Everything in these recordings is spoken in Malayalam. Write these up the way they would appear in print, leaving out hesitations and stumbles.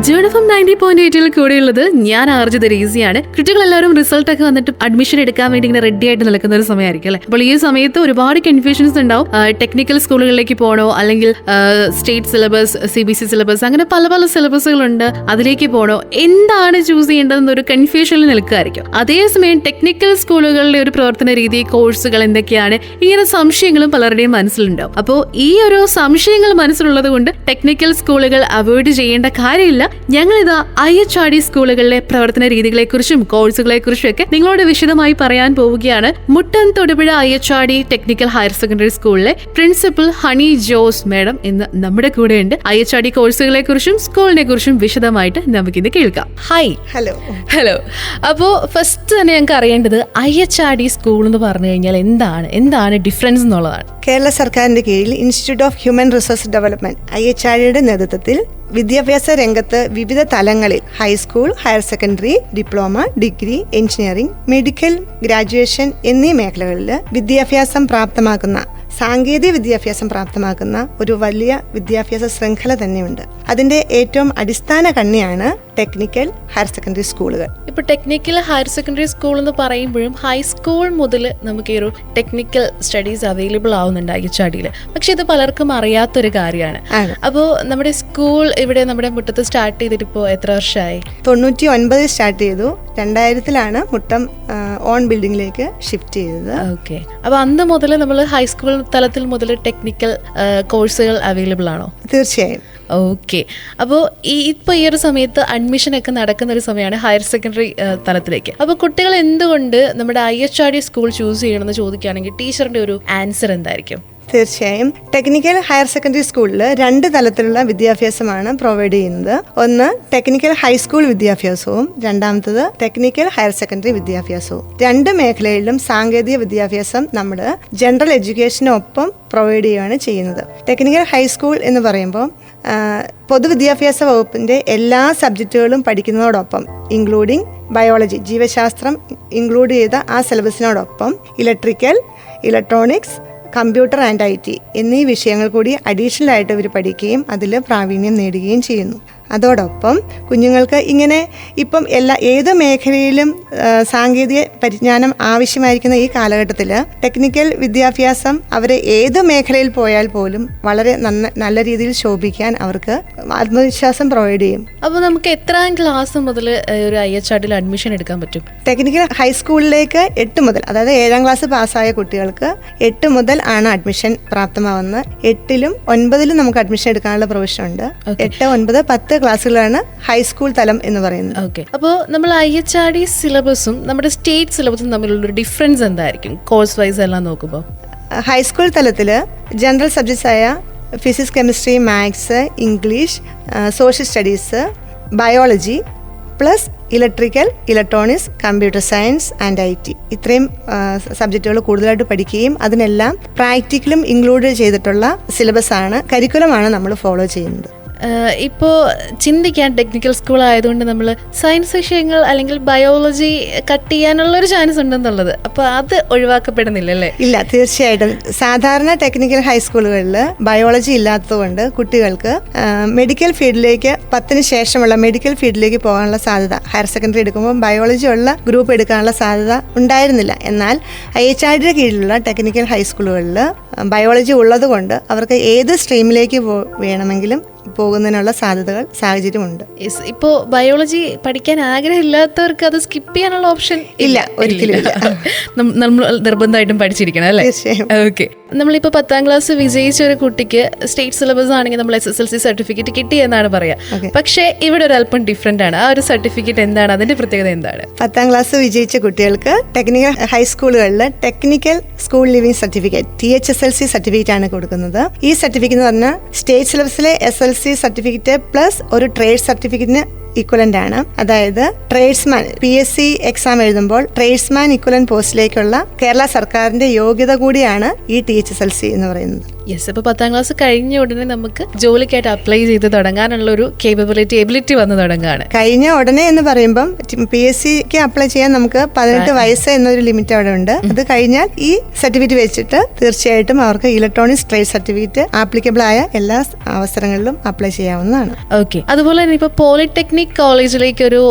ജേർണഫം 90.8 കൂടെയുള്ളത് ഞാൻ ആർജിത രേസിയാണ്. കുട്ടികളെല്ലാവരും റിസൾട്ട് ഒക്കെ വന്നിട്ട് അഡ്മിഷൻ എടുക്കാൻ വേണ്ടി ഇങ്ങനെ റെഡി ആയിട്ട് നിൽക്കുന്ന ഒരു സമയമായിരിക്കും അല്ലെ. അപ്പോൾ ഈ സമയത്ത് ഒരുപാട് കൺഫ്യൂഷൻസ് ഉണ്ടാവും. ടെക്നിക്കൽ സ്കൂളുകളിലേക്ക് പോകണോ, അല്ലെങ്കിൽ സ്റ്റേറ്റ് സിലബസ്, CBSE സിലബസ്, അങ്ങനെ പല പല സിലബസുകളുണ്ട്, അതിലേക്ക് പോകണോ, എന്താണ് ചൂസ് ചെയ്യേണ്ടതെന്നൊരു കൺഫ്യൂഷനിൽ നിൽക്കുകയായിരിക്കും. അതേസമയം ടെക്നിക്കൽ സ്കൂളുകളുടെ ഒരു പ്രവർത്തന രീതി, കോഴ്സുകൾ എന്തൊക്കെയാണ്, ഇങ്ങനെ സംശയങ്ങളും പലരുടെയും മനസ്സിലുണ്ടാവും. അപ്പോൾ ഈ ഒരു സംശയങ്ങൾ മനസ്സിലുള്ളത് കൊണ്ട് ടെക്നിക്കൽ സ്കൂളുകൾ അവോയ്ഡ് ചെയ്യേണ്ട കാര്യമില്ല. ഞങ്ങളിതാ IHRD സ്കൂളുകളിലെ പ്രവർത്തന രീതികളെക്കുറിച്ചും കോഴ്സുകളെക്കുറിച്ചും ഒക്കെ നിങ്ങളോട് വിശദമായി പറയാൻ പോവുകയാണ്. മുട്ടൻ Thodupuzha IHRD technical higher secondary സ്കൂളിലെ പ്രിൻസിപ്പൽ ഹണി ജോസ് മാഡം ഇന്ന് നമ്മുടെ കൂടെയുണ്ട്. IHRD കോഴ്സുകളെ കുറിച്ചും സ്കൂളിനെ കുറിച്ചും വിശദമായിട്ട് നമുക്കിത് കേൾക്കാം. ഹായ്. ഹലോ. അപ്പോൾ ഫസ്റ്റ് തന്നെ ഞങ്ങൾക്ക് അറിയേണ്ടത് IHRD സ്കൂൾ എന്ന് പറഞ്ഞു കഴിഞ്ഞാൽ എന്താണ് ഡിഫറൻസ് എന്നുള്ളതാണ്. കേരള സർക്കാരിന്റെ കീഴിൽ institute of human resource development IHRDയുടെ നേതൃത്വത്തിൽ വിദ്യാഭ്യാസ രംഗത്ത് വിവിധ തലങ്ങളിൽ high school, higher secondary, diploma, degree, engineering, medical, graduation എന്നീ മേഖലകളിൽ വിദ്യാഭ്യാസം പ്രാപ്തമാക്കുന്ന, സാങ്കേതിക വിദ്യാഭ്യാസം പ്രാപ്തമാക്കുന്ന ഒരു വലിയ വിദ്യാഭ്യാസ ശൃംഖല തന്നെയുണ്ട്. അതിന്റെ ഏറ്റവും അടിസ്ഥാന കണ്ണിയാണ് ടെക്നിക്കൽ ഹയർ സെക്കൻഡറി സ്കൂളുകൾ. ഇപ്പൊ ടെക്നിക്കൽ ഹയർ സെക്കൻഡറി സ്കൂൾ എന്ന് പറയുമ്പോഴും ഹൈസ്കൂൾ മുതൽ നമുക്ക് ഈ ഒരു ടെക്നിക്കൽ സ്റ്റഡീസ് അവൈലബിൾ ആവുന്നുണ്ട് IHRDയിൽ. പക്ഷെ ഇത് പലർക്കും അറിയാത്തൊരു കാര്യമാണ്. അപ്പോൾ നമ്മുടെ സ്കൂൾ ഇവിടെ നമ്മുടെ മുട്ടത്ത് സ്റ്റാർട്ട് ചെയ്തിട്ട് ഇപ്പോൾ എത്ര വർഷമായി? 99 സ്റ്റാർട്ട് ചെയ്തു. 2000 മുട്ടം ഓൺ ബിൽഡിംഗിലേക്ക് ഷിഫ്റ്റ് ചെയ്തത്. ഓക്കെ. അപ്പൊ അന്ന് മുതൽ നമ്മൾ ഹൈസ്കൂൾ തലത്തിൽ മുതൽ ടെക്നിക്കൽ കോഴ്സുകൾ അവൈലബിൾ ആണോ? തീർച്ചയായും. ഓക്കെ. അപ്പോൾ ഇപ്പോൾ ഈ ഒരു സമയത്ത് അഡ്മിഷൻ ഒക്കെ നടക്കുന്ന ഒരു സമയമാണ് ഹയർ സെക്കൻഡറി തലത്തിലേക്ക്. അപ്പോൾ കുട്ടികൾ എന്തുകൊണ്ട് നമ്മുടെ IHRD സ്കൂൾ ചൂസ് ചെയ്യണമെന്ന് ചോദിക്കുകയാണെങ്കിൽ ടീച്ചറിന്റെ ഒരു ആൻസർ എന്തായിരിക്കും? തീർച്ചയായും ടെക്നിക്കൽ ഹയർ സെക്കൻഡറി സ്കൂളിൽ 2 തലത്തിലുള്ള വിദ്യാഭ്യാസമാണ് പ്രൊവൈഡ് ചെയ്യുന്നത്. ഒന്ന് ടെക്നിക്കൽ ഹൈസ്കൂൾ വിദ്യാഭ്യാസവും, രണ്ടാമത്തത് ടെക്നിക്കൽ ഹയർ സെക്കൻഡറി വിദ്യാഭ്യാസവും. 2 മേഖലയിലും സാങ്കേതിക വിദ്യാഭ്യാസം നമ്മൾ ജനറൽ എഡ്യൂക്കേഷനൊപ്പം പ്രൊവൈഡ് ചെയ്യുകയാണ് ചെയ്യുന്നത്. ടെക്നിക്കൽ ഹൈസ്കൂൾ എന്ന് പറയുമ്പോൾ പൊതുവിദ്യാഭ്യാസ വകുപ്പിൻ്റെ എല്ലാ സബ്ജക്റ്റുകളും പഠിക്കുന്നതോടൊപ്പം ഇൻക്ലൂഡിങ് ബയോളജി, ജീവശാസ്ത്രം ഇൻക്ലൂഡ് ചെയ്ത ആ സിലബസിനോടൊപ്പം electrical, electronics, computer and IT എന്നീ വിഷയങ്ങൾ കൂടി അഡീഷണൽ ആയിട്ട് ഇവർ പഠിക്കുകയും അതിൽ പ്രാവീണ്യം നേടുകയും ചെയ്യുന്നു. അതോടൊപ്പം കുഞ്ഞുങ്ങൾക്ക് ഇങ്ങനെ ഇപ്പം ഏത് മേഖലയിലും സാങ്കേതിക പരിജ്ഞാനം ആവശ്യമായിരിക്കുന്ന ഈ കാലഘട്ടത്തിൽ ടെക്നിക്കൽ വിദ്യാഭ്യാസം അവരെ ഏത് മേഖലയിൽ പോയാൽ പോലും വളരെ നല്ല രീതിയിൽ ശോഭിക്കാൻ അവർക്ക് ആത്മവിശ്വാസം പ്രൊവൈഡ് ചെയ്യും. അപ്പോൾ നമുക്ക് എത്രാം ക്ലാസ് മുതൽ ഒരു IHRDയിൽ അഡ്മിഷൻ എടുക്കാൻ പറ്റും? ടെക്നിക്കൽ ഹൈസ്കൂളിലേക്ക് 8 മുതൽ, അതായത് 7ാം ക്ലാസ് പാസ്സായ കുട്ടികൾക്ക് 8 മുതൽ ആണ് അഡ്മിഷൻ പ്രാപ്തമാവുന്നത്. 8ലും 9ലും നമുക്ക് അഡ്മിഷൻ എടുക്കാനുള്ള പ്രൊവിഷൻ ഉണ്ട്. 8, 9, 10 ക്ലാസ്സുകളാണ് ഹൈസ്കൂൾ തലം എന്ന് പറയുന്നത്. ഓക്കെ. അപ്പോൾ നമ്മൾ IHRD സിലബസും നമ്മുടെ സ്റ്റേറ്റ് സിലബസും തമ്മിലുള്ള ഡിഫറൻസ് എന്തായിരിക്കും കോഴ്സ് വൈസ് എല്ലാം നോക്കുമ്പോൾ? ഹൈസ്കൂൾ തലത്തിൽ ജനറൽ സബ്ജക്ട്സ് ആയ physics, chemistry, maths, English, social studies, biology plus electrical, electronics, computer science and IT ഇത്രയും സബ്ജക്റ്റുകൾ കൂടുതലായിട്ട് പഠിക്കുകയും അതിനെല്ലാം പ്രാക്ടിക്കലും ഇൻക്ലൂഡ് ചെയ്തിട്ടുള്ള സിലബസാണ്, കരിക്കുലമാണ് നമ്മൾ ഫോളോ ചെയ്യുന്നത്. ഇപ്പോൾ ചിന്തിക്കാൻ ടെക്നിക്കൽ സ്കൂൾ ആയതുകൊണ്ട് നമ്മൾ സയൻസ് വിഷയങ്ങൾ അല്ലെങ്കിൽ ബയോളജി കട്ട് ചെയ്യാനുള്ളൊരു ചാൻസ് ഉണ്ടെന്നുള്ളത്, അപ്പോൾ അത് ഒഴിവാക്കപ്പെടുന്നില്ലല്ലേ? ഇല്ല, തീർച്ചയായിട്ടും. സാധാരണ ടെക്നിക്കൽ ഹൈസ്കൂളുകളിൽ ബയോളജി ഇല്ലാത്തതുകൊണ്ട് കുട്ടികൾക്ക് മെഡിക്കൽ ഫീൽഡിലേക്ക് 10ന് ശേഷമുള്ള മെഡിക്കൽ ഫീൽഡിലേക്ക് പോകാനുള്ള സാധ്യത, ഹയർ സെക്കൻഡറി എടുക്കുമ്പോൾ ബയോളജി ഉള്ള ഗ്രൂപ്പ് എടുക്കാനുള്ള സാധ്യത ഉണ്ടായിരുന്നില്ല. എന്നാൽ IHRDയുടെ കീഴിലുള്ള ടെക്നിക്കൽ ഹൈസ്കൂളുകളിൽ ബയോളജി ഉള്ളത് കൊണ്ട് അവർക്ക് ഏത് സ്ട്രീമിലേക്ക് വേണമെങ്കിലും പോകുന്നതിനുള്ള സാഹചര്യമുണ്ട്. ഇപ്പോൾ ബയോളജി പഠിക്കാൻ ആഗ്രഹമില്ലാത്തവർക്ക് അത് സ്കിപ്പ് ചെയ്യാനുള്ള ഓപ്ഷൻ ഇല്ല, ഒരിക്കലും. നമ്മൾ നിർബന്ധമായിട്ടും പഠിച്ചിരിക്കണം അല്ലേ? ഓക്കെ. നമ്മളിപ്പോൾ 10ാം ക്ലാസ് വിജയിച്ച ഒരു കുട്ടിക്ക് സ്റ്റേറ്റ് സിലബസ് ആണെങ്കിൽ നമ്മൾ SSLC സർട്ടിഫിക്കറ്റ് കിട്ടി എന്നാണ് പറയാ. പക്ഷേ ഇവിടെ ഒരു അല്പം ഡിഫറെന്റ് ആണ്. ആ ഒരു സർട്ടിഫിക്കറ്റ് എന്താണ്, അതിന്റെ പ്രത്യേകത എന്താണ്? 10ാം ക്ലാസ് വിജയിച്ച കുട്ടികൾക്ക് ടെക്നിക്കൽ ഹൈസ്കൂളുകളിൽ technical school leaving certificate THSLC certificate ആണ് കൊടുക്കുന്നത്. ഈ സർട്ടിഫിക്കറ്റ് എന്ന് പറഞ്ഞാൽ സ്റ്റേറ്റ് സിലബസിലെ SLC സർട്ടിഫിക്കറ്റ് പ്ലസ് ഒരു ട്രേഡ് സർട്ടിഫിക്കറ്റിന് ഇക്വലന്റ് ആണ്. അതായത് ട്രേഡ്സ്മാൻ PSC എക്സാം എഴുതുമ്പോൾ ട്രേഡ്സ്മാൻ ഇക്വലന്റ് പോസ്റ്റിലേക്കുള്ള കേരള സർക്കാരിന്റെ യോഗ്യത കൂടിയാണ് ഈ THSLC എന്ന് പറയുന്നത്. യെസ്, അപ്പോൾ 10ാം ക്ലാസ് കഴിഞ്ഞ ഉടനെ നമുക്ക് ജോലിക്കായിട്ട് അപ്ലൈ ചെയ്ത് തുടങ്ങാനുള്ള ഒരു എബിലിറ്റി വന്ന് തുടങ്ങുകയാണ്. കഴിഞ്ഞ ഉടനെ എന്ന് പറയുമ്പം PSCക്ക് അപ്ലൈ ചെയ്യാൻ നമുക്ക് 18 വയസ്സ് എന്നൊരു ലിമിറ്റ് അവിടെ ഉണ്ട്. അത് കഴിഞ്ഞാൽ ഈ സർട്ടിഫിക്കറ്റ് വെച്ചിട്ട് തീർച്ചയായിട്ടും അവർക്ക് ഇലക്ട്രോണിക്സ് ട്രേഡ് സർട്ടിഫിക്കറ്റ് ആപ്ലിക്കബിൾ ആയ എല്ലാ അവസരങ്ങളിലും അപ്ലൈ ചെയ്യാവുന്നതാണ്. ഓക്കെ, അതുപോലെ തന്നെ ഇപ്പോൾ പോളിടെക്നിക് കോളേജിലേക്ക് ഒരു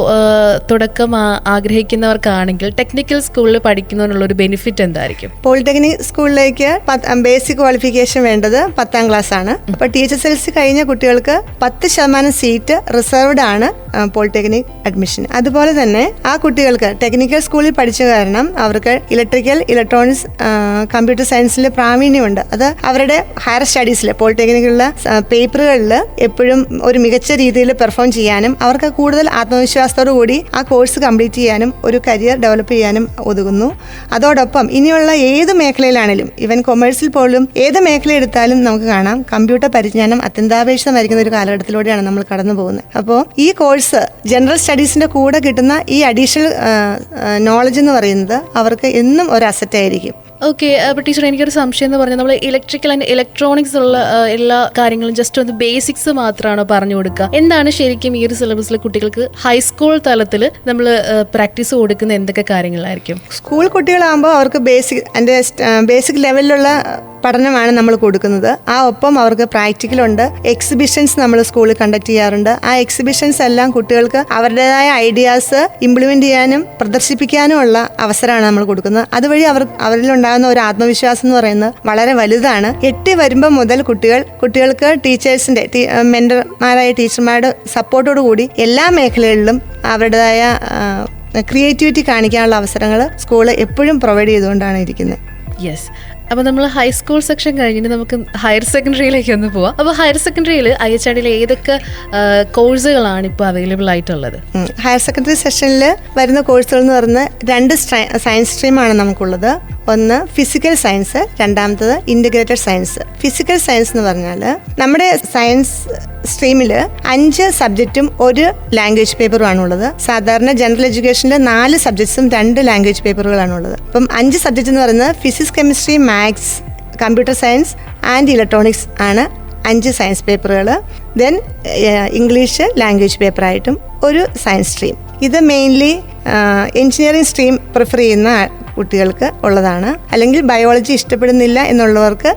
തുടക്കം ആഗ്രഹിക്കുന്നവർക്കാണെങ്കിൽ ടെക്നിക്കൽ സ്കൂളിൽ പഠിക്കുന്നതിനുള്ള ഒരു ബെനിഫിറ്റ് എന്തായിരിക്കും? പോളിടെക്നിക് സ്കൂളിലേക്ക് ബേസിക് ക്വാളിഫിക്കേഷൻ വേണ്ടത് 10ാം ക്ലാസ് ആണ്. അപ്പൊ THSLC കഴിഞ്ഞ കുട്ടികൾക്ക് 10% സീറ്റ് റിസർവ്ഡ് ആണ് പോളിടെക്നിക് അഡ്മിഷൻ. അതുപോലെ തന്നെ ആ കുട്ടികൾക്ക് ടെക്നിക്കൽ സ്കൂളിൽ പഠിച്ച കാരണം അവർക്ക് ഇലക്ട്രിക്കൽ, ഇലക്ട്രോണിക്സ്, കമ്പ്യൂട്ടർ സയൻസിൽ പ്രാവീണ്യമുണ്ട്. അത് അവരുടെ ഹയർ സ്റ്റഡീസിൽ പോളിടെക്നിക്കിലുള്ള പേപ്പറുകളിൽ എപ്പോഴും ഒരു മികച്ച രീതിയിൽ പെർഫോം ചെയ്യാനും അവർക്ക് കൂടുതൽ ആത്മവിശ്വാസത്തോടു കൂടി ആ കോഴ്സ് കംപ്ലീറ്റ് ചെയ്യാനും ഒരു കരിയർ ഡെവലപ്പ് ചെയ്യാനും ഒതുങ്ങുന്നു. അതോടൊപ്പം ഇനിയുള്ള ഏത് മേഖലയിലാണെങ്കിലും, ഈവൻ കൊമേഴ്സിൽ പോലും ഏത് മേഖല എടുത്താലും നമുക്ക് കാണാം കമ്പ്യൂട്ടർ പരിജ്ഞാനം അത്യന്താപേക്ഷിതമായിരിക്കുന്ന ഒരു കാലഘട്ടത്തിലൂടെയാണ് നമ്മൾ കടന്നു പോകുന്നത്. അപ്പോൾ ഈ കോഴ്സ് ജനറൽ സ്റ്റഡീസിന്റെ കൂടെ കിട്ടുന്ന ഈ അഡീഷണൽ നോളജ് എന്ന് പറയുന്നത് അവർക്ക് എന്നും ഒരു അസറ്റ് ആയിരിക്കും. ഓക്കെ, അപ്പോൾ ടീച്ചർ എനിക്കൊരു സംശയം എന്ന് പറഞ്ഞാൽ നമ്മൾ ഇലക്ട്രിക്കൽ ആൻഡ് ഇലക്ട്രോണിക്സ് ഉള്ള എല്ലാ കാര്യങ്ങളും ജസ്റ്റ് ഒന്ന് ബേസിക്സ് മാത്രമാണോ പറഞ്ഞു കൊടുക്കുക? എന്താണ് ശരിക്കും ഈ ഒരു സിലബസിൽ കുട്ടികൾക്ക് ഹൈസ്കൂൾ തലത്തിൽ നമ്മൾ പ്രാക്ടീസ് കൊടുക്കുന്ന എന്തൊക്കെ കാര്യങ്ങളായിരിക്കും? സ്കൂൾ കുട്ടികളാകുമ്പോൾ അവർക്ക് ബേസിക് ലെവലിലുള്ള പഠനമാണ് നമ്മൾ കൊടുക്കുന്നത്. ആ ഒപ്പം അവർക്ക് പ്രാക്ടിക്കലുണ്ട്, എക്സിബിഷൻസ് നമ്മൾ സ്കൂളിൽ കണ്ടക്ട് ചെയ്യാറുണ്ട്. ആ എക്സിബിഷൻസ് എല്ലാം കുട്ടികൾക്ക് അവരുടേതായ ഐഡിയാസ് ഇംപ്ലിമെന്റ് ചെയ്യാനും പ്രദർശിപ്പിക്കാനും ഉള്ള അവസരമാണ് നമ്മൾ കൊടുക്കുന്നത്. അതുവഴി അവരിലുണ്ടാകുന്ന ഒരു ആത്മവിശ്വാസം എന്ന് പറയുന്നത് വളരെ വലുതാണ്. 8 വരുമ്പോൾ മുതൽ കുട്ടികൾക്ക് ടീച്ചേഴ്സിന്റെ മെന്റർമാരായ ടീച്ചർമാരുടെ സപ്പോർട്ടോടു കൂടി എല്ലാ മേഖലകളിലും അവരുടേതായ ക്രിയേറ്റിവിറ്റി കാണിക്കാനുള്ള അവസരങ്ങൾ സ്കൂൾ എപ്പോഴും പ്രൊവൈഡ് ചെയ്തുകൊണ്ടാണ് ഇരിക്കുന്നത്. യെസ്, അപ്പോൾ നമ്മൾ ഹൈസ്കൂൾ സെക്ഷൻ കഴിഞ്ഞിട്ട് നമുക്ക് ഹയർ സെക്കൻഡറിയിലേക്ക് ഒന്ന് പോവാം. അപ്പോൾ ഹയർ സെക്കൻഡറിയിൽ IHRDയിൽ ഏതൊക്കെ കോഴ്സുകളാണ് ഇപ്പോൾ അവൈലബിൾ ആയിട്ടുള്ളത്? ഹയർ സെക്കൻഡറി സെഷനിൽ വരുന്ന കോഴ്സുകൾ എന്ന് പറഞ്ഞാൽ 2 സയൻസ് സ്ട്രീമാണ് നമുക്കുള്ളത്. ഒന്ന് ഫിസിക്കൽ സയൻസ്, രണ്ടാമത്തത് ഇൻ്റഗ്രേറ്റഡ് സയൻസ്. ഫിസിക്കൽ സയൻസ് എന്ന് പറഞ്ഞാൽ നമ്മുടെ സയൻസ് സ്ട്രീമിൽ 5 സബ്ജക്റ്റും 1 ലാംഗ്വേജ് പേപ്പറുമാണ് ഉള്ളത്. സാധാരണ ജനറൽ എഡ്യൂക്കേഷനിൽ 4 സബ്ജക്ട്സും 2 ലാംഗ്വേജ് പേപ്പറുകളാണ് ഉള്ളത്. അപ്പം 5 സബ്ജക്റ്റ് എന്ന് പറയുന്നത് physics, chemistry, maths, computer science and electronics ആണ് 5 സയൻസ് പേപ്പറുകൾ. ദെൻ ഇംഗ്ലീഷ് ലാംഗ്വേജ് പേപ്പറായിട്ടും 1 സയൻസ് സ്ട്രീം. ഇത് മെയിൻലി എഞ്ചിനീയറിംഗ് സ്ട്രീം പ്രിഫർ ചെയ്യുന്ന കുട്ടികൾക്ക് ഉള്ളതാണ്. അല്ലെങ്കിൽ ബയോളജി ഇഷ്ടപ്പെടുന്നില്ല എന്നുള്ളവർക്ക്,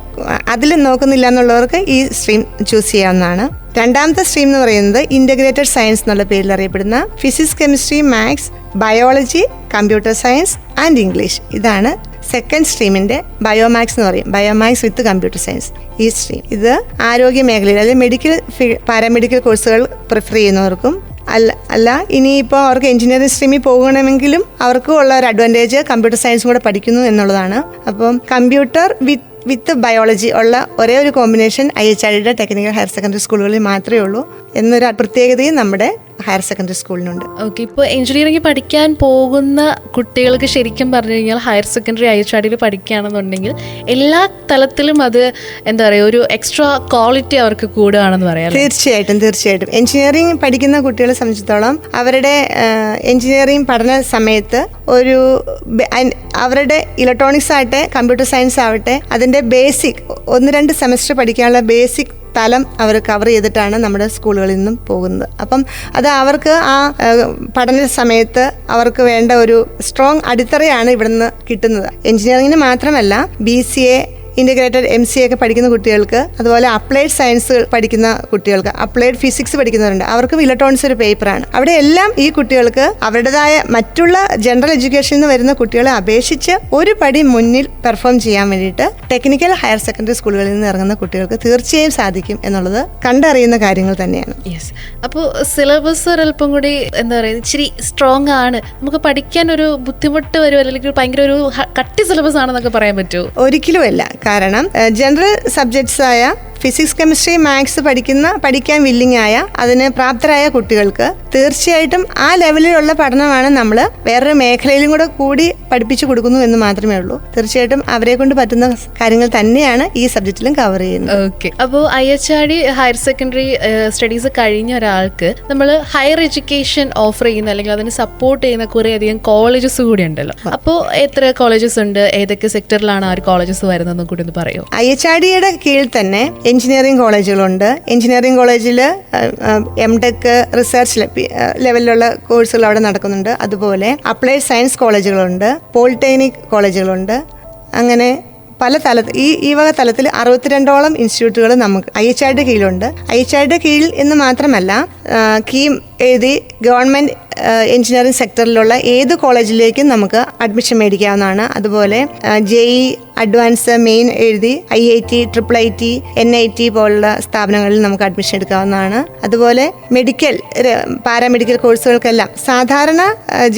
അതിൽ നോക്കുന്നില്ല എന്നുള്ളവർക്ക് ഈ സ്ട്രീം ചൂസ് ചെയ്യാവുന്നതാണ്. രണ്ടാമത്തെ സ്ട്രീം എന്ന് പറയുന്നത് ഇൻ്റഗ്രേറ്റഡ് സയൻസ് എന്നുള്ള പേരിൽ അറിയപ്പെടുന്ന physics, chemistry, maths, biology, computer science and English. ഇതാണ് സെക്കൻഡ് സ്ട്രീമിന്റെ ബയോമാക്സ് എന്ന് പറയും. Biomaths with computer science. ഈ സ്ട്രീം ഇത് ആരോഗ്യ മേഖലയിൽ അല്ലെങ്കിൽ മെഡിക്കൽ, പാരാമെഡിക്കൽ കോഴ്സുകൾ പ്രിഫർ ചെയ്യുന്നവർക്കും അല്ല ഇനിയിപ്പോൾ അവർക്ക് എഞ്ചിനീയറിംഗ് സ്ട്രീമിൽ പോകണമെങ്കിലും അവർക്കും ഉള്ള ഒരു അഡ്വാൻറ്റേജ് കമ്പ്യൂട്ടർ സയൻസും കൂടെ പഠിക്കുന്നു എന്നുള്ളതാണ്. അപ്പം കമ്പ്യൂട്ടർ വിത്ത് ബയോളജി ഉള്ള ഒരേ ഒരു കോമ്പിനേഷൻ IHRDയുടെ ടെക്നിക്കൽ ഹയർ സെക്കൻഡറി സ്കൂളുകളിൽ മാത്രമേ ഉള്ളൂ എന്നൊരു പ്രത്യേകതയും നമ്മുടെ ഹയർ സെക്കൻഡറി സ്കൂളിനുണ്ട്. ഓക്കെ, ഇപ്പോൾ എഞ്ചിനീയറിംഗ് പഠിക്കാൻ പോകുന്ന കുട്ടികൾക്ക് ശരിക്കും പറഞ്ഞു കഴിഞ്ഞാൽ ഹയർ സെക്കൻഡറി IHRDയിൽ പഠിക്കുകയാണെന്നുണ്ടെങ്കിൽ എല്ലാ തലത്തിലും അത് എന്താ പറയുക, ഒരു എക്സ്ട്രാ ക്വാളിറ്റി അവർക്ക് കൂടുകയാണെന്ന് പറയാം. തീർച്ചയായിട്ടും എഞ്ചിനീയറിംഗ് പഠിക്കുന്ന കുട്ടികളെ സംബന്ധിച്ചിടത്തോളം അവരുടെ എഞ്ചിനീയറിംഗ് പഠന സമയത്ത് അവരുടെ ഇലക്ട്രോണിക്സ് ആവട്ടെ, കമ്പ്യൂട്ടർ സയൻസ് ആവട്ടെ, അതിൻ്റെ ബേസിക് 1-2 സെമസ്റ്റർ പഠിക്കാനുള്ള ബേസിക് തലം അവർ കവർ ചെയ്തിട്ടാണ് നമ്മുടെ സ്കൂളുകളിൽ നിന്നും പോകുന്നത്. അപ്പം അത് അവർക്ക് ആ പഠന സമയത്ത് അവർക്ക് വേണ്ട ഒരു സ്ട്രോങ് അടിത്തറയാണ് ഇവിടുന്ന് കിട്ടുന്നത്. എഞ്ചിനീയറിംഗിന് മാത്രമല്ല BCA, ഇൻ്റഗ്രേറ്റഡ് MCA ഒക്കെ പഠിക്കുന്ന കുട്ടികൾക്ക്, അതുപോലെ അപ്ലൈഡ് സയൻസ് പഠിക്കുന്ന കുട്ടികൾക്ക്, അപ്ലൈഡ് ഫിസിക്സ് പഠിക്കുന്നവരുണ്ട്, അവർക്കും ഇലക്ട്രോണിക്സ് ഒരു പേപ്പറാണ്. അവിടെ എല്ലാം ഈ കുട്ടികൾക്ക് അവരുടേതായ മറ്റുള്ള ജനറൽ എഡ്യൂക്കേഷനിൽ നിന്ന് വരുന്ന കുട്ടികളെ അപേക്ഷിച്ച് ഒരു പടി മുന്നിൽ പെർഫോം ചെയ്യാൻ വേണ്ടിയിട്ട് ടെക്നിക്കൽ ഹയർ സെക്കൻഡറി സ്കൂളുകളിൽ നിന്ന് ഇറങ്ങുന്ന കുട്ടികൾക്ക് തീർച്ചയായും സാധിക്കും എന്നുള്ളത് കണ്ടറിയുന്ന കാര്യങ്ങൾ തന്നെയാണ്. യെസ്, അപ്പോൾ സിലബസ് ഒരല്പം കൂടി എന്താ പറയുക, ഇച്ചിരി സ്ട്രോങ് ആണ്, നമുക്ക് പഠിക്കാൻ ഒരു ബുദ്ധിമുട്ട് വരും, അല്ലെങ്കിൽ ഭയങ്കര ഒരു കട്ടി സിലബസ് ആണെന്നൊക്കെ പറയാൻ പറ്റുമോ? ഒരിക്കലുമല്ല. കാരണം ജനറൽ സബ്ജക്ട്സ് ആയ ഫിസിക്സ് കെമിസ്ട്രി മാത്സ് പഠിക്കാൻ വില്ലിങ് ആയ അതിന് പ്രാപ്തരായ കുട്ടികൾക്ക് തീർച്ചയായിട്ടും ആ ലെവലിലുള്ള പഠനമാണ് നമ്മൾ വേറൊരു മേഖലയിലും കൂടി പഠിപ്പിച്ചു കൊടുക്കുന്നു എന്ന് മാത്രമേ ഉള്ളൂ. തീർച്ചയായിട്ടും അവരെ കൊണ്ട് പറ്റുന്ന കാര്യങ്ങൾ തന്നെയാണ് ഈ സബ്ജക്റ്റിലും കവർ ചെയ്യുന്നത്. ഓക്കെ. അപ്പോൾ IHRD ഹയർ സെക്കൻഡറി സ്റ്റഡീസ് കഴിഞ്ഞ ഒരാൾക്ക് നമ്മൾ ഹയർ എഡ്യൂക്കേഷൻ ഓഫർ ചെയ്യുന്ന അല്ലെങ്കിൽ അതിന് സപ്പോർട്ട് ചെയ്യുന്ന കുറേ അധികം കോളേജസ് കൂടി ഉണ്ടല്ലോ. അപ്പോൾ എത്ര കോളേജസ് ഉണ്ട്, ഏതൊക്കെ സെക്ടറിലാണ് ആ ഒരു കോളേജസ് വരുന്നതെന്ന് കൂടി ഒന്ന് പറയോ? IHRDയുടെ കീഴിൽ തന്നെ എഞ്ചിനീയറിംഗ് കോളേജുകളുണ്ട്. എഞ്ചിനീയറിംഗ് കോളേജിൽ MTech റിസർച്ച് ലെവലിലുള്ള കോഴ്സുകൾ അവിടെ നടക്കുന്നുണ്ട്. അതുപോലെ അപ്ലൈഡ് സയൻസ് കോളേജുകളുണ്ട്, പോളിടെക്നിക് കോളേജുകളുണ്ട്. അങ്ങനെ പല ഈ വക തലത്തിൽ 62ഓളം ഇൻസ്റ്റിറ്റ്യൂട്ടുകൾ നമുക്ക് IHRD കീഴിലുണ്ട്. IHRD കീഴിൽ എന്ന് മാത്രമല്ല, കീം എഴുതി ഗവൺമെൻറ് എഞ്ചിനീയറിംഗ് സെക്ടറിലുള്ള ഏത് കോളേജിലേക്കും നമുക്ക് അഡ്മിഷൻ മേടിക്കാവുന്നതാണ്. അതുപോലെ JEE അഡ്വാൻസ് മെയിൻ എഴുതി IIT, IIIT, NIT പോലുള്ള സ്ഥാപനങ്ങളിൽ നമുക്ക് അഡ്മിഷൻ എടുക്കാവുന്നതാണ്. അതുപോലെ മെഡിക്കൽ, പാരാമെഡിക്കൽ കോഴ്സുകൾക്കെല്ലാം സാധാരണ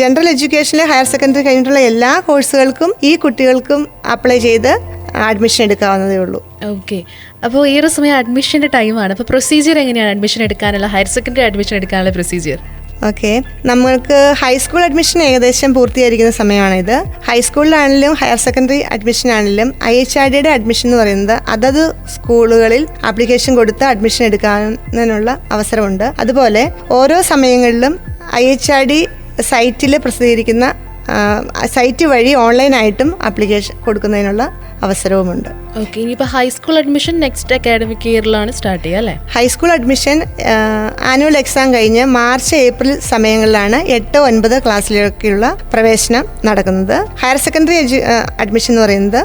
ജനറൽ എഡ്യൂക്കേഷനിലെ ഹയർ സെക്കൻഡറി കഴിഞ്ഞിട്ടുള്ള എല്ലാ കോഴ്സുകൾക്കും ഈ കുട്ടികൾക്കും അപ്ലൈ ചെയ്ത് അഡ്മിഷൻ എടുക്കാവുന്നതേ ഉള്ളൂ. ഓക്കെ. അപ്പോൾ ഈ ഒരു സമയം അഡ്മിഷൻ്റെ ടൈമാണ്. അപ്പോൾ പ്രൊസീജിയർ എങ്ങനെയാണ് അഡ്മിഷൻ എടുക്കാനുള്ള, ഹയർ സെക്കൻഡറി അഡ്മിഷൻ എടുക്കാനുള്ള പ്രൊസീജിയർ? ഓക്കെ, നമ്മൾക്ക് ഹൈസ്കൂൾ അഡ്മിഷൻ ഏകദേശം പൂർത്തീകരിക്കുന്ന സമയമാണിത്. ഹൈസ്കൂളിലാണെങ്കിലും ഹയർ സെക്കൻഡറി അഡ്മിഷൻ ആണെങ്കിലും IHRDയുടെ അഡ്മിഷൻ എന്ന് പറയുന്നത് അതത് സ്കൂളുകളിൽ ആപ്ലിക്കേഷൻ കൊടുത്ത് അഡ്മിഷൻ എടുക്കാനുള്ള അവസരമുണ്ട്. അതുപോലെ ഓരോ സമയങ്ങളിലും IHRD സൈറ്റിൽ പ്രസിദ്ധീകരിക്കുന്ന സൈറ്റ് വഴി ഓൺലൈനായിട്ടും ആപ്ലിക്കേഷൻ കൊടുക്കുന്നതിനുള്ള അവസരവുമുണ്ട്. ഓക്കെ. ഇനിയിപ്പോൾ ഹൈസ്കൂൾ അഡ്മിഷൻ നെക്സ്റ്റ് അക്കാഡമിക് ഇയറിലാണ് സ്റ്റാർട്ട് ചെയ്യുക അല്ലേ? ഹൈസ്കൂൾ അഡ്മിഷൻ ആനുവൽ എക്സാം കഴിഞ്ഞ് മാർച്ച് ഏപ്രിൽ സമയങ്ങളിലാണ് 8, 9 ക്ലാസ്സിലേക്കുള്ള പ്രവേശനം നടക്കുന്നത്. ഹയർ സെക്കൻഡറി അഡ്മിഷൻ എന്ന് പറയുന്നത്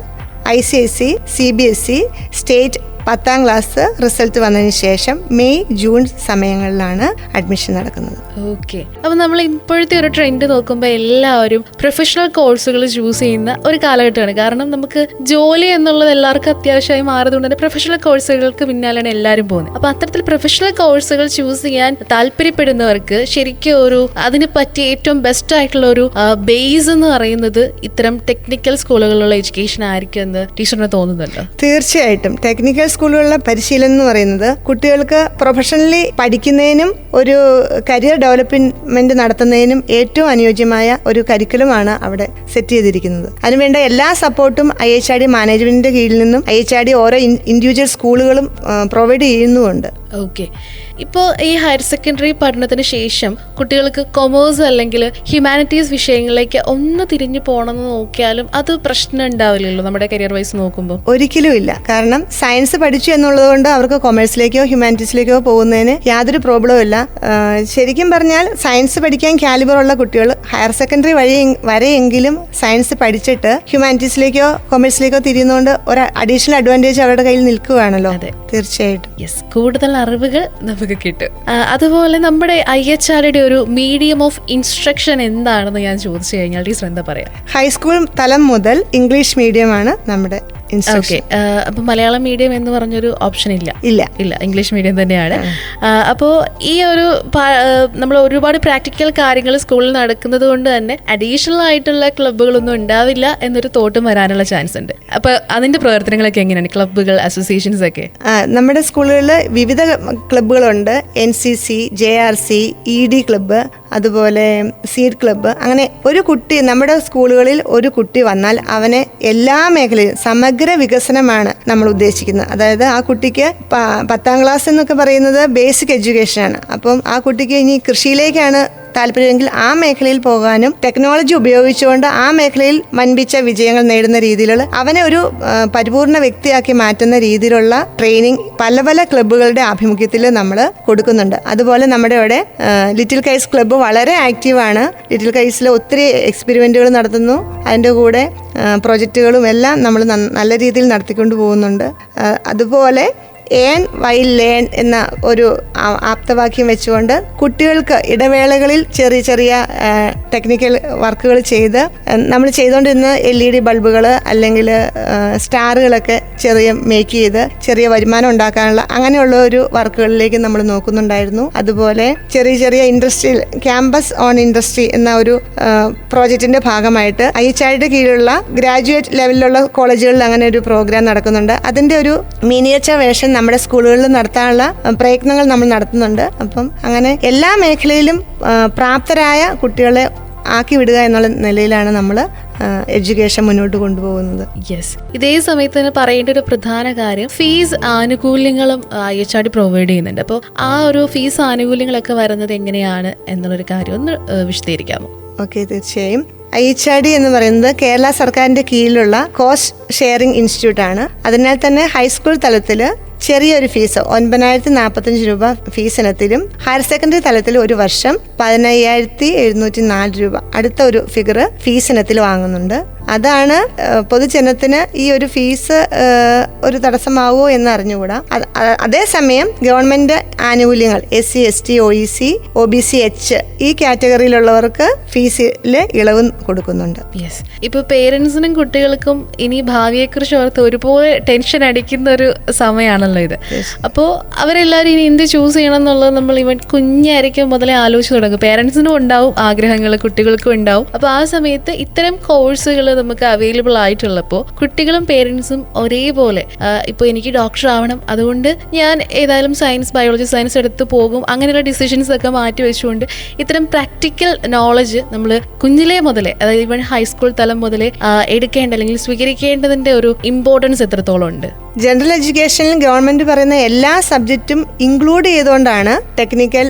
ICSE, CBSE, state 10ാം class result വന്നതിന് ശേഷം മെയ്, ജൂൺ സമയങ്ങളിലാണ് അഡ്മിഷൻ നടക്കുന്നത്. ഓക്കെ. അപ്പോൾ നമ്മൾ ഇപ്പോഴത്തെ ഒരു ട്രെൻഡ് നോക്കുമ്പോൾ എല്ലാവരും പ്രൊഫഷണൽ കോഴ്സുകൾ ചൂസ് ചെയ്യുന്ന ഒരു കാലഘട്ടമാണ്. കാരണം നമുക്ക് ജോലി എന്നുള്ളത് എല്ലാവർക്കും അത്യാവശ്യമായി മാറിയതുകൊണ്ട് തന്നെ പ്രൊഫഷണൽ കോഴ്സുകൾക്ക് പിന്നാലെയാണ് എല്ലാവരും പോകുന്നത്. അപ്പോൾ അത്തരത്തിൽ പ്രൊഫഷണൽ കോഴ്സുകൾ ചൂസ് ചെയ്യാൻ താല്പര്യപ്പെടുന്നവർക്ക് ശരിക്കും അതിന് പറ്റിയ ഏറ്റവും ബെസ്റ്റ് ആയിട്ടുള്ള ഒരു ബേസ് എന്ന് പറയുന്നത് ഇത്തരം ടെക്നിക്കൽ സ്കൂളുകളിലുള്ള എഡ്യൂക്കേഷൻ ആയിരിക്കും എന്ന് ടീച്ചറിന് തോന്നുന്നുണ്ടോ? തീർച്ചയായിട്ടും ടെക്നിക്കൽ സ്കൂളുകളിലെ പരിശീലനം എന്ന് പറയുന്നത് കുട്ടികൾക്ക് പ്രൊഫഷണലി പഠിക്കുന്നതിനും ഒരു കരിയർ ഡെവലപ്മെന്റ് നടത്തുന്നതിനും ഏറ്റവും അനുയോജ്യമായ ഒരു കരിക്കുലമാണ് അവിടെ സെറ്റ് ചെയ്തിരിക്കുന്നത്. അതിനുവേണ്ട എല്ലാ സപ്പോർട്ടും IHRD മാനേജ്മെന്റിന്റെ കീഴിൽ നിന്നും IHRD ഓരോ ഇൻഡിവിജ്വൽ സ്കൂളുകളും പ്രൊവൈഡ് ചെയ്യുന്നുമുണ്ട്. ഓക്കെ. ഇപ്പോൾ ഈ ഹയർ സെക്കൻഡറി പഠനത്തിന് ശേഷം കുട്ടികൾക്ക് കൊമേഴ്സ് അല്ലെങ്കിൽ ഹ്യൂമാനിറ്റീസ് വിഷയങ്ങളിലേക്ക് ഒന്ന് തിരിഞ്ഞു പോകണമെന്ന് നോക്കിയാലും അത് പ്രശ്നം ഉണ്ടാവില്ലല്ലോ നമ്മുടെ കരിയർ വൈസ് നോക്കുമ്പോൾ? ഒരിക്കലും ഇല്ല. കാരണം സയൻസ് പഠിച്ചു എന്നുള്ളത് കൊണ്ട് അവർക്ക് കൊമേഴ്സിലേക്കോ ഹ്യൂമാനിറ്റീസിലേക്കോ പോകുന്നതിന് യാതൊരു പ്രോബ്ലവും ഇല്ല. ശരിക്കും പറഞ്ഞാൽ സയൻസ് പഠിക്കാൻ കാലിബറുള്ള കുട്ടികൾ ഹയർ സെക്കൻഡറി വരെയെങ്കിലും സയൻസ് പഠിച്ചിട്ട് ഹ്യൂമാനിറ്റീസിലേക്കോ കൊമേഴ്സിലേക്കോ തിരിയുന്നതുകൊണ്ട് ഒരു അഡീഷണൽ അഡ്വാൻറ്റേജ് അവരുടെ കയ്യിൽ നിൽക്കുകയാണല്ലോ. തീർച്ചയായിട്ടും. യെസ്, കൂടുതൽ അറിവുകൾ നമുക്ക് കിട്ടും. അതുപോലെ നമ്മുടെ IHRDയുടെ ഒരു മീഡിയം ഓഫ് ഇൻസ്ട്രക്ഷൻ എന്താണെന്ന് ഞാൻ ചോദിച്ചു കഴിഞ്ഞാൽ ടീച്ചർ എന്താ പറയാ? ഹൈസ്കൂൾ തലം മുതൽ ഇംഗ്ലീഷ് മീഡിയമാണ് നമ്മുടെ. ഓക്കെ. അപ്പൊ മലയാളം മീഡിയം എന്ന് പറഞ്ഞൊരു ഓപ്ഷൻ ഇല്ല? ഇല്ല, ഇംഗ്ലീഷ് മീഡിയം തന്നെയാണ്. അപ്പോൾ ഈ ഒരു നമ്മൾ ഒരുപാട് പ്രാക്ടിക്കൽ കാര്യങ്ങൾ സ്കൂളിൽ നടക്കുന്നത് കൊണ്ട് തന്നെ അഡീഷണൽ ആയിട്ടുള്ള ക്ലബ്ബുകളൊന്നും ഉണ്ടാവില്ല എന്നൊരു തോട്ടും വരാനുള്ള ചാൻസ് ഉണ്ട്. അപ്പൊ അതിന്റെ പ്രവർത്തനങ്ങളൊക്കെ എങ്ങനെയാണ്, ക്ലബ്ബുകൾ, അസോസിയേഷൻസ് ഒക്കെ? നമ്മുടെ സ്കൂളുകളിൽ വിവിധ ക്ലബ്ബുകളുണ്ട്. NCC, JRC, ED ക്ലബ്ബ്, അതുപോലെ സീഡ് ക്ലബ്ബ്. അങ്ങനെ ഒരു കുട്ടി നമ്മുടെ സ്കൂളുകളിൽ ഒരു കുട്ടി വന്നാൽ അവനെ എല്ലാ മേഖലയിലും സമഗ്ര വികസനമാണ് നമ്മൾ ഉദ്ദേശിക്കുന്നത്. അതായത് ആ കുട്ടിക്ക് 10ാം ക്ലാസ് എന്നൊക്കെ പറയുന്നത് ബേസിക് എഡ്യൂക്കേഷനാണ്. അപ്പം ആ കുട്ടിക്ക് ഇനി കൃഷിയിലേക്കാണ് താല്പര്യമെങ്കിൽ ആ മേഖലയിൽ പോകാനും ടെക്നോളജി ഉപയോഗിച്ചുകൊണ്ട് ആ മേഖലയിൽ വൻപിച്ച വിജയങ്ങൾ നേടുന്ന രീതിയിലുള്ള അവനെ ഒരു പരിപൂർണ വ്യക്തിയാക്കി മാറ്റുന്ന രീതിയിലുള്ള ട്രെയിനിങ് പല ക്ലബ്ബുകളുടെ ആഭിമുഖ്യത്തിൽ നമ്മൾ കൊടുക്കുന്നുണ്ട്. അതുപോലെ നമ്മുടെ ഇവിടെ ലിറ്റിൽ കൈറ്റ്സ് ക്ലബ്ബ് വളരെ ആക്റ്റീവാണ്. ലിറ്റിൽ കൈറ്റ്സിൽ ഒത്തിരി എക്സ്പെരിമെൻറ്റുകൾ നടത്തുന്നു. അതിൻ്റെ കൂടെ പ്രൊജക്റ്റുകളും എല്ലാം നമ്മൾ നല്ല രീതിയിൽ നടത്തിക്കൊണ്ട് പോകുന്നുണ്ട്. അതുപോലെ ഏൺ വൈൽ ലേൺ എന്ന ഒരു ആപ്തവാക്യം വെച്ചുകൊണ്ട് കുട്ടികൾക്ക് ഇടവേളകളിൽ ചെറിയ ടെക്നിക്കൽ വർക്കുകൾ ചെയ്ത് നമ്മൾ ചെയ്തുകൊണ്ടിരുന്ന LED ബൾബുകൾ അല്ലെങ്കിൽ സ്റ്റാറുകളൊക്കെ മേക്ക് ചെയ്ത് ചെറിയ വരുമാനം ഉണ്ടാക്കാനുള്ള അങ്ങനെയുള്ള ഒരു വർക്കുകളിലേക്ക് നമ്മൾ നോക്കുന്നുണ്ടായിരുന്നു. അതുപോലെ ചെറിയ ഇൻഡസ്ട്രിയൽ ക്യാമ്പസ് ഓൺ ഇൻഡസ്ട്രി എന്ന ഒരു പ്രോജക്റ്റിന്റെ ഭാഗമായിട്ട് IHRD കീഴിലുള്ള ഗ്രാജുവേറ്റ് ലെവലിലുള്ള കോളേജുകളിൽ അങ്ങനെ ഒരു പ്രോഗ്രാം നടക്കുന്നുണ്ട്. അതിൻ്റെ ഒരു മിനിയേച്ചർ വേർഷൻ നമ്മുടെ സ്കൂളുകളിൽ നടത്താനുള്ള പ്രയത്നങ്ങൾ നമ്മൾ നടത്തുന്നുണ്ട്. അപ്പം അങ്ങനെ എല്ലാ മേഖലയിലും പ്രാപ്തരായ കുട്ടികളെ ആക്കി വിടുക എന്നുള്ള നിലയിലാണ് നമ്മൾ എഡ്യൂക്കേഷൻ മുന്നോട്ട് കൊണ്ടുപോകുന്നത്. യെസ്, ഇതേ സമയത്ത് തന്നെ പറയേണ്ട ഒരു പ്രധാന കാര്യം, ഫീസ് ആനുകൂല്യങ്ങളും IHRD പ്രൊവൈഡ് ചെയ്യുന്നുണ്ട്. അപ്പോൾ ആ ഒരു ഫീസ് ആനുകൂല്യങ്ങളൊക്കെ വരുന്നത് എങ്ങനെയാണ് എന്നുള്ളൊരു കാര്യം ഒന്ന് വിശദീകരിക്കാമോ? ഓക്കെ, തീർച്ചയായും. IHRD എന്ന് പറയുന്നത് കേരള സർക്കാരിന്റെ കീഴിലുള്ള കോസ്റ്റ് ഷെയറിംഗ് ഇൻസ്റ്റിറ്റ്യൂട്ട് ആണ്. അതിനാൽ തന്നെ ഹൈസ്കൂൾ തലത്തിൽ ചെറിയൊരു ഫീസ് 9,045 രൂപ ഫീസ് ഇനത്തിലും ഹയർ സെക്കൻഡറി തലത്തിൽ ഒരു വർഷം 15,704 രൂപ അടുത്ത ഒരു ഫിഗർ ഫീസ് ഇനത്തിൽ വാങ്ങുന്നുണ്ട്. അതാണ് പൊതുജനത്തിന് ഈ ഒരു ഫീസ് ഒരു തടസ്സമാവോ എന്ന് അറിഞ്ഞുകൂടാ. അതേസമയം ഗവൺമെന്റ് ആനുകൂല്യങ്ങൾ SC ST OEC OBC H ഈ കാറ്റഗറിയിലുള്ളവർക്ക് ഫീസിൽ ഇളവ് കൊടുക്കുന്നുണ്ട്. യെസ്, ഇപ്പൊ പേരൻസിനും കുട്ടികൾക്കും ഇനി ഭാവിയെക്കുറിച്ച് ഓർത്ത് ഒരുപോലെ ടെൻഷൻ അടിക്കുന്ന ഒരു സമയമാണല്ലോ ഇത്. അപ്പോൾ അവരെല്ലാവരും ഇനി എന്ത് ചൂസ് ചെയ്യണം എന്നുള്ളത് നമ്മൾ ഇവൻ കുഞ്ഞായിരിക്കും മുതലേ ആലോചിച്ച് തുടങ്ങും. പേരൻസിനും ഉണ്ടാവും ആഗ്രഹങ്ങൾ, കുട്ടികൾക്കും ഉണ്ടാവും. അപ്പോൾ ആ സമയത്ത് ഇത്തരം കോഴ്സുകൾ നമുക്ക് അവൈലബിൾ ആയിട്ടുള്ളപ്പോൾ കുട്ടികളും പേരൻസും ഒരേപോലെ ഇപ്പോൾ എനിക്ക് ഡോക്ടർ ആവണം, അതുകൊണ്ട് ഞാൻ ഏതായാലും സയൻസ്, ബയോളജി, സയൻസ് എടുത്ത് പോകും, അങ്ങനെയുള്ള ഡിസിഷൻസ് ഒക്കെ മാറ്റി വെച്ചുകൊണ്ട് ഇത്തരം പ്രാക്ടിക്കൽ നോളജ് നമ്മൾ കുഞ്ഞിലേ മുതലേ, അതായത് ഇവൻ ഹൈസ്കൂൾ തലം മുതലേ എടുക്കേണ്ട അല്ലെങ്കിൽ സ്വീകരിക്കേണ്ടതിന്റെ ഒരു ഇമ്പോർട്ടൻസ് എത്രത്തോളം ഉണ്ട്? ജനറൽ എഡ്യൂക്കേഷനിൽ ഗവൺമെന്റ് പറയുന്ന എല്ലാ സബ്ജക്റ്റും ഇൻക്ലൂഡ് ചെയ്തുകൊണ്ടാണ് ടെക്നിക്കൽ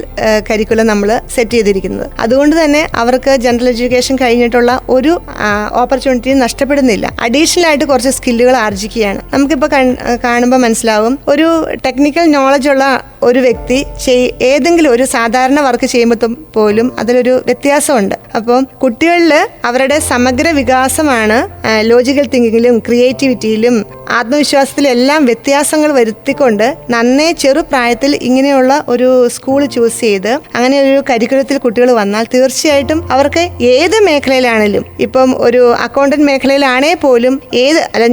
കരിക്കുലം നമ്മൾ സെറ്റ് ചെയ്തിരിക്കുന്നത്. അതുകൊണ്ട് തന്നെ അവർക്ക് ജനറൽ എഡ്യൂക്കേഷൻ കഴിഞ്ഞിട്ടുള്ള ഒരു ഓപ്പർച്യൂണിറ്റി നഷ്ടപ്പെടുന്നില്ല. അഡീഷണൽ ആയിട്ട് കുറച്ച് സ്കില്ലുകൾ ആർജിക്കുകയാണ്. നമുക്കിപ്പോൾ കാണുമ്പോൾ മനസ്സിലാവും, ഒരു ടെക്നിക്കൽ നോളജ് ഉള്ള ഒരു വ്യക്തി ഏതെങ്കിലും ഒരു സാധാരണ വർക്ക് ചെയ്യുമ്പോൾ പോലും അതിലൊരു വ്യത്യാസമുണ്ട്. അപ്പം കുട്ടികളിൽ അവരുടെ സമഗ്ര വികാസമാണ് ലോജിക്കൽ തിങ്കിങ്ങിലും ക്രിയേറ്റിവിറ്റിയിലും ആത്മവിശ്വാസത്തിലും എല്ലാം വ്യത്യാസങ്ങൾ വരുത്തിക്കൊണ്ട് നന്നേ ചെറുപ്രായത്തിൽ ഇങ്ങനെയുള്ള ഒരു സ്കൂൾ ചൂസ് ചെയ്ത് അങ്ങനെ ഒരു കരിക്കുലത്തിൽ കുട്ടികൾ വന്നാൽ തീർച്ചയായിട്ടും അവർക്ക് ഏത് മേഖലയിലാണെങ്കിലും, ഇപ്പം ഒരു അക്കൗണ്ടന്റ് മേഖലയിലാണേ പോലും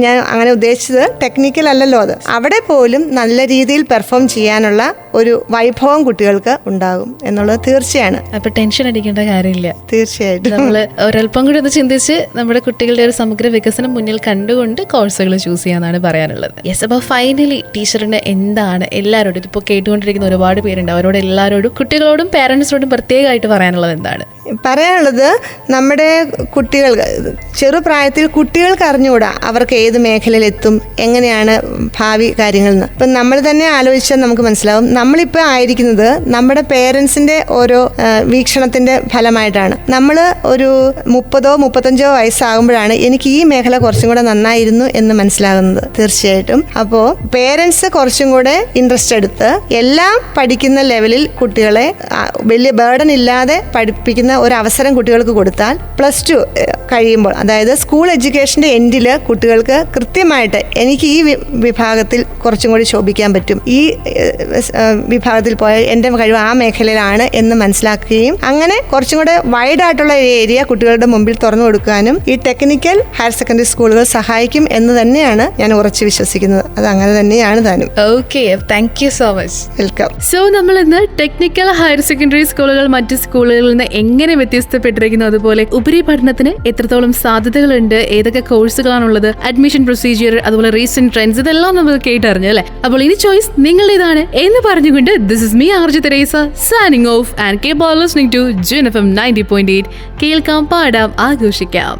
ഞാൻ അങ്ങനെ ഉദ്ദേശിച്ചത് ടെക്നിക്കൽ അല്ലല്ലോ, അത് അവിടെ പോലും നല്ല രീതിയിൽ പെർഫോം ചെയ്യാനുള്ള ഒരു വൈഭവം കുട്ടികൾക്ക് ഉണ്ടാകും എന്നുള്ളത് തീർച്ചയാണ്. അപ്പൊ ടെൻഷൻ അടിക്കേണ്ട കാര്യമില്ല. തീർച്ചയായിട്ടും നമ്മൾ ഒരല്പം കൂടി ഒന്ന് ചിന്തിച്ച് നമ്മുടെ കുട്ടികളുടെ ഒരു സമഗ്ര വികസനം മുന്നിൽ കണ്ടുകൊണ്ട് കോഴ്സുകൾ ചൂസ് ചെയ്യാന്നാണ് പറയാനുള്ളത്. യെസ്, അപ്പോൾ ഫൈനലി ടീച്ചറിന് എന്താണ് എല്ലാവരോടും, ഇതിപ്പോൾ കേട്ടുകൊണ്ടിരിക്കുന്ന ഒരുപാട് പേരുണ്ട്, അവരോട് എല്ലാവരോടും, കുട്ടികളോടും പേരൻസിനോടും പ്രത്യേകമായിട്ട് പറയാനുള്ളത് എന്താണ്? പറയാനുള്ളത്, നമ്മുടെ കുട്ടികൾ ചെറുപ്രായത്തിൽ കുട്ടികൾക്ക് അറിഞ്ഞുകൂടാ അവർക്ക് ഏത് മേഖലയിലെത്തും, എങ്ങനെയാണ് ഭാവി കാര്യങ്ങളെന്ന്. ഇപ്പം നമ്മൾ തന്നെ ആലോചിച്ചാൽ നമുക്ക് മനസ്സിലാവും, നമ്മളിപ്പോൾ ആയിരിക്കുന്നത് നമ്മുടെ പേരൻസിന്റെ ഓരോ വീക്ഷണത്തിന്റെ ഫലമായിട്ടാണ്. നമ്മൾ ഒരു 30-35 വയസ്സാകുമ്പോഴാണ് എനിക്ക് ഈ മേഖല കുറച്ചും കൂടെ നന്നായിരുന്നു എന്ന് മനസ്സിലാകുന്നത്. തീർച്ചയായിട്ടും അപ്പോൾ പേരൻസ് കുറച്ചും കൂടെ ഇൻട്രസ്റ്റ് എടുത്ത് എല്ലാം പഠിക്കുന്ന ലെവലിൽ കുട്ടികളെ വലിയ ബേർഡൻ ഇല്ലാതെ പഠിപ്പിക്കുന്ന ഒരു അവസരം കുട്ടികൾക്ക് കൊടുത്താൽ +2 കഴിയുമ്പോൾ, അതായത് സ്കൂൾ എഡ്യൂക്കേഷന്റെ എൻഡിൽ കുട്ടികൾക്ക് കൃത്യമായിട്ട് എനിക്ക് ഈ വിഭാഗത്തിൽ കുറച്ചും കൂടി ശോഭിക്കാൻ പറ്റും, ഈ വിഭാഗത്തിൽ പോയാൽ എൻ്റെ കഴിവ് ആ മേഖലയിലാണ് എന്ന് മനസ്സിലാക്കുകയും അങ്ങനെ കുറച്ചും കൂടെ വൈഡ് ആയിട്ടുള്ള ഏരിയ കുട്ടികളുടെ മുമ്പിൽ തുറന്നു കൊടുക്കാനും ഈ ടെക്നിക്കൽ ഹയർ സെക്കൻഡറി സ്കൂളുകൾ സഹായിക്കും എന്ന് തന്നെയാണ് ഞാൻ ഉറച്ചു വിശ്വസിക്കുന്നത്. അത് അങ്ങനെ തന്നെയാണ് താനും. Okay, thank you so much. Welcome. So നമ്മൾ ഇന്ന് ടെക്നിക്കൽ ഹയർ സെക്കൻഡറി സ്കൂളുകൾ മറ്റ് സ്കൂളുകളിൽ നിന്ന് എങ്ങനെ വ്യത്യസ്തപ്പെട്ടിരിക്കുന്നു, അതുപോലെ ഉപരിപഠനത്തിന് എത്രത്തോളം സാധ്യതകളുണ്ട്, ഏതൊക്കെ കോഴ്സുകളാണുള്ളത്, അഡ്മിഷൻ പ്രൊസീജിയർ, അതുപോലെ റീസെന്റ് ട്രെൻഡ്സ്, ഇതെല്ലാം നമ്മൾ കേട്ടറിഞ്ഞു അല്ലേ. അപ്പോൾ ഇനി ചോയ്സ് നിങ്ങളുടേതാണ് എന്ന് പറഞ്ഞുകൊണ്ട് this is me RJ Teresa signing off and keep on listening to ജിൻ FM 90.8. കേൾക്കാം, പാടാം, ആഘോഷിക്കാം.